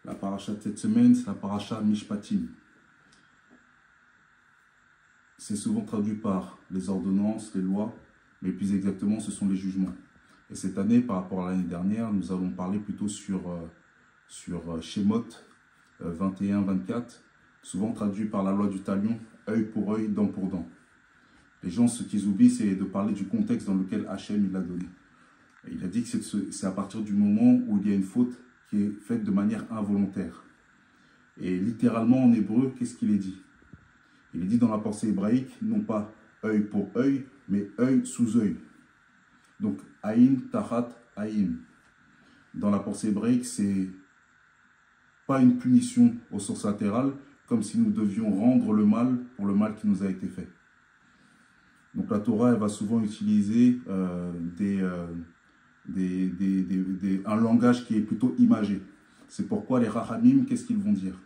La paracha de cette semaine, c'est la paracha Mishpatim. C'est souvent traduit par les ordonnances, les lois, mais plus exactement, ce sont les jugements. Et cette année, par rapport à l'année dernière, nous allons parler plutôt sur Shemot 21-24, souvent traduit par la loi du talion, œil pour œil, dent pour dent. Les gens, ce qu'ils oublient, c'est de parler du contexte dans lequel Hachem l'a donné. Et il a dit que c'est à partir du moment où il y a une faute qui est faite de manière involontaire. Et littéralement en hébreu, qu'est-ce qu'il est dit? Il est dit dans la pensée hébraïque, non pas œil pour œil, mais œil sous œil. Donc, aïn, tachat, aïn. Dans la pensée hébraïque, c'est pas une punition au sens latéral, comme si nous devions rendre le mal pour le mal qui nous a été fait. Donc la Torah, elle va souvent utiliser un langage qui est plutôt imagé. C'est pourquoi les Rachamim, qu'est-ce qu'ils vont dire?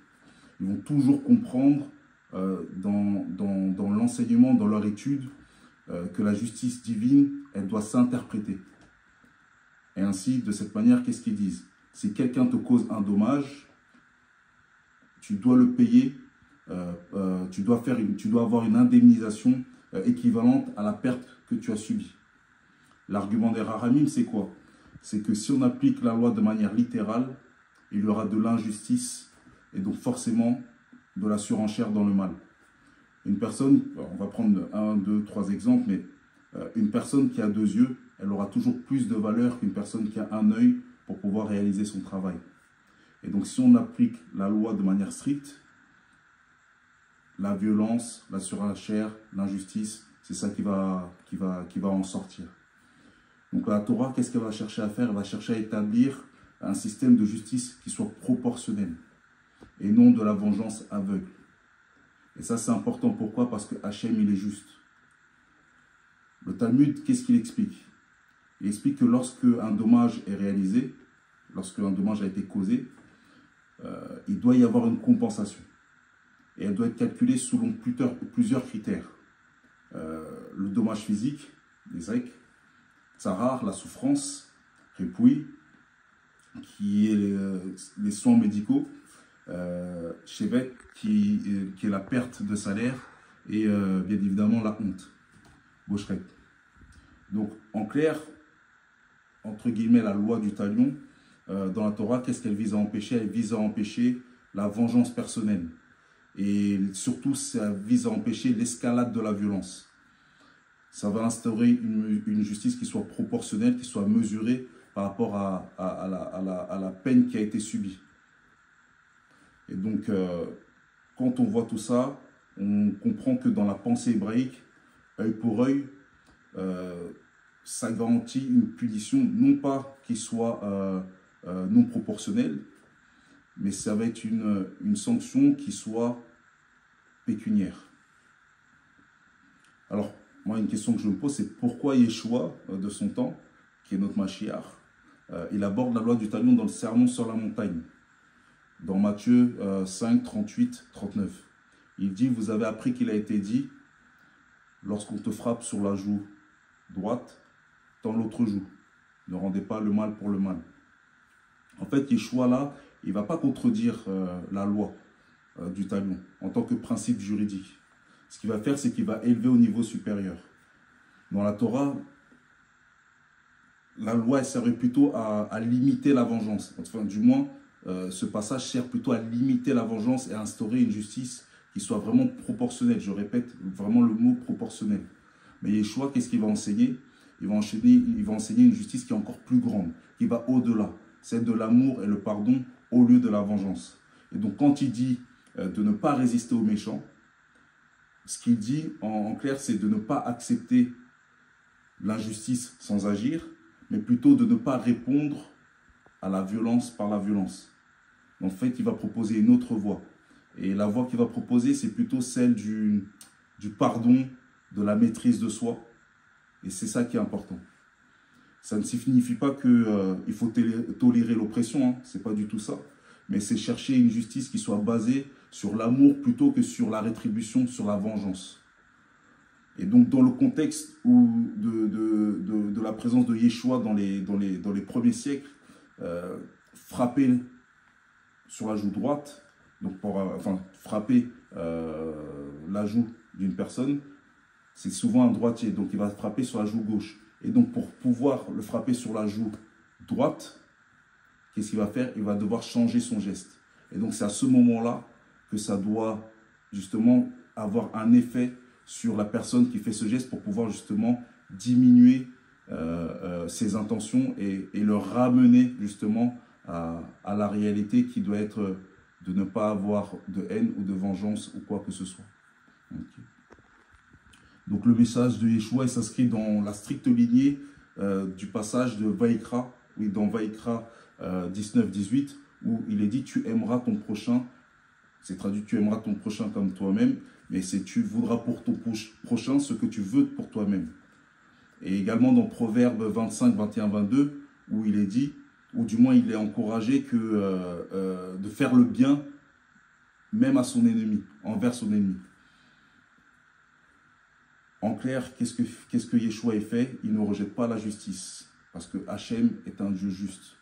Ils vont toujours comprendre dans l'enseignement, dans leur étude, que la justice divine, elle doit s'interpréter. Et ainsi, de cette manière, qu'est-ce qu'ils disent? Si quelqu'un te cause un dommage, tu dois le payer, tu dois avoir une indemnisation équivalente à la perte que tu as subie. L'argument des Rachamim, c'est quoi? C'est que si on applique la loi de manière littérale, il y aura de l'injustice et donc forcément de la surenchère dans le mal. Une personne, on va prendre 1, 2, 3 exemples, mais une personne qui a 2 yeux, elle aura toujours plus de valeur qu'une personne qui a un œil pour pouvoir réaliser son travail. Et donc si on applique la loi de manière stricte, la violence, la surenchère, l'injustice, c'est ça qui va en sortir. Donc la Torah, qu'est-ce qu'elle va chercher à faire? Elle va chercher à établir un système de justice qui soit proportionnel et non de la vengeance aveugle. Et ça, c'est important. Pourquoi? Parce que Hachem, il est juste. Le Talmud, qu'est-ce qu'il explique? Il explique que lorsque un dommage est réalisé, lorsque un dommage a été causé, il doit y avoir une compensation. Et elle doit être calculée selon plusieurs critères. Le dommage physique, les Grecs, tsarar, la souffrance, répouille, qui est les soins médicaux, chevet, qui est la perte de salaire, et bien évidemment la honte, boshret. Donc en clair, entre guillemets, la loi du talion, dans la Torah, qu'est-ce qu'elle vise à empêcher? Elle vise à empêcher la vengeance personnelle. Et surtout, ça vise à empêcher l'escalade de la violence. Ça va instaurer une justice qui soit proportionnelle, qui soit mesurée par rapport à la peine qui a été subie. Et donc, quand on voit tout ça, on comprend que dans la pensée hébraïque, œil pour œil, ça garantit une punition, non pas qui soit non proportionnelle, mais ça va être une sanction qui soit pécuniaire. Alors, moi, une question que je me pose, c'est pourquoi Yeshua, de son temps, qui est notre Mashiach, il aborde la loi du talion dans le sermon sur la montagne, dans Matthieu 5, 38, 39. Il dit, vous avez appris qu'il a été dit, lorsqu'on te frappe sur la joue droite, tends l'autre joue. Ne rendez pas le mal pour le mal. En fait, Yeshua, là, il ne va pas contredire la loi du talion en tant que principe juridique. Ce qu'il va faire, c'est qu'il va élever au niveau supérieur. Dans la Torah, la loi, elle servait plutôt à limiter la vengeance. Enfin, du moins, ce passage sert plutôt à limiter la vengeance et à instaurer une justice qui soit vraiment proportionnelle. Je répète vraiment le mot proportionnel. Mais Yeshua, qu'est-ce qu'il va enseigner? Il va enseigner une justice qui est encore plus grande, qui va au-delà. Celle de l'amour et le pardon au lieu de la vengeance. Et donc, quand il dit de ne pas résister aux méchants, ce qu'il dit en clair, c'est de ne pas accepter l'injustice sans agir, mais plutôt de ne pas répondre à la violence par la violence. En fait, il va proposer une autre voie. Et la voie qu'il va proposer, c'est plutôt celle du pardon, de la maîtrise de soi. Et c'est ça qui est important. Ça ne signifie pas qu'il faut tolérer l'oppression, hein. Ce n'est pas du tout ça. Mais c'est chercher une justice qui soit basée sur l'amour plutôt que sur la rétribution, sur la vengeance. Et donc, dans le contexte de la présence de Yeshua dans les premiers siècles, frapper sur la joue droite, donc pour enfin, frapper la joue d'une personne, c'est souvent un droitier, donc il va frapper sur la joue gauche. Et donc pour pouvoir le frapper sur la joue droite, qu'est-ce qu'il va faire? Il va devoir changer son geste. Et donc c'est à ce moment-là que ça doit justement avoir un effet sur la personne qui fait ce geste pour pouvoir justement diminuer ses intentions et le ramener justement à la réalité qui doit être de ne pas avoir de haine ou de vengeance ou quoi que ce soit. Okay. Donc le message de Yeshua s'inscrit dans la stricte lignée du passage de Vaïkra, oui, dans Vaïkra 19-18, où il est dit « Tu aimeras ton prochain », c'est traduit « Tu aimeras ton prochain comme toi-même », mais c'est « Tu voudras pour ton prochain ce que tu veux pour toi-même ». Et également dans Proverbes 25, 21, 22, où il est dit, ou du moins il est encouragé que, de faire le bien même à son ennemi, envers son ennemi. En clair, qu'est-ce que Yeshua a fait? Il ne rejette pas la justice, parce que Hachem est un Dieu juste.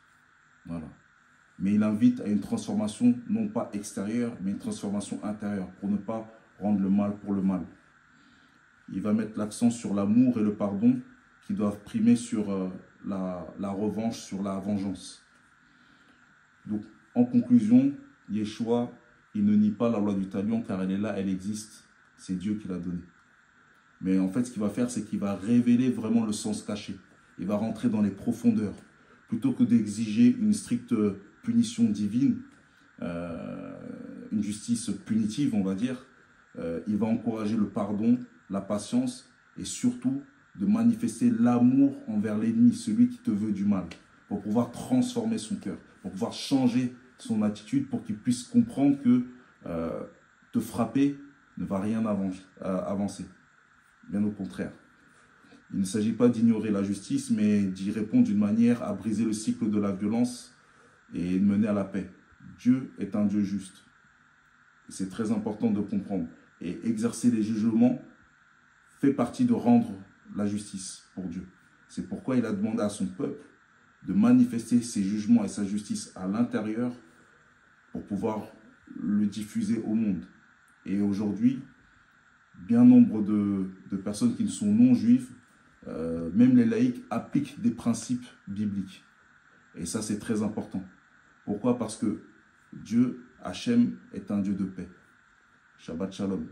Voilà. Mais il invite à une transformation, non pas extérieure, mais une transformation intérieure, pour ne pas rendre le mal pour le mal. Il va mettre l'accent sur l'amour et le pardon, qui doivent primer sur la revanche, sur la vengeance. Donc, en conclusion, Yeshua, il ne nie pas la loi du talion, car elle est là, elle existe. C'est Dieu qui l'a donnée. Mais en fait, ce qu'il va faire, c'est qu'il va révéler vraiment le sens caché. Il va rentrer dans les profondeurs. Plutôt que d'exiger une stricte punition divine, une justice punitive, on va dire, il va encourager le pardon, la patience et surtout de manifester l'amour envers l'ennemi, celui qui te veut du mal, pour pouvoir transformer son cœur, pour pouvoir changer son attitude, pour qu'il puisse comprendre que te frapper ne va rien avancer. Bien au contraire. Il ne s'agit pas d'ignorer la justice, mais d'y répondre d'une manière à briser le cycle de la violence et de mener à la paix. Dieu est un Dieu juste. C'est très important de comprendre. Et exercer les jugements fait partie de rendre la justice pour Dieu. C'est pourquoi il a demandé à son peuple de manifester ses jugements et sa justice à l'intérieur pour pouvoir le diffuser au monde. Et aujourd'hui, bien nombre de personnes qui ne sont non juives, même les laïcs, appliquent des principes bibliques. Et ça, c'est très important. Pourquoi? Parce que Dieu, Hachem, est un Dieu de paix. Shabbat Shalom.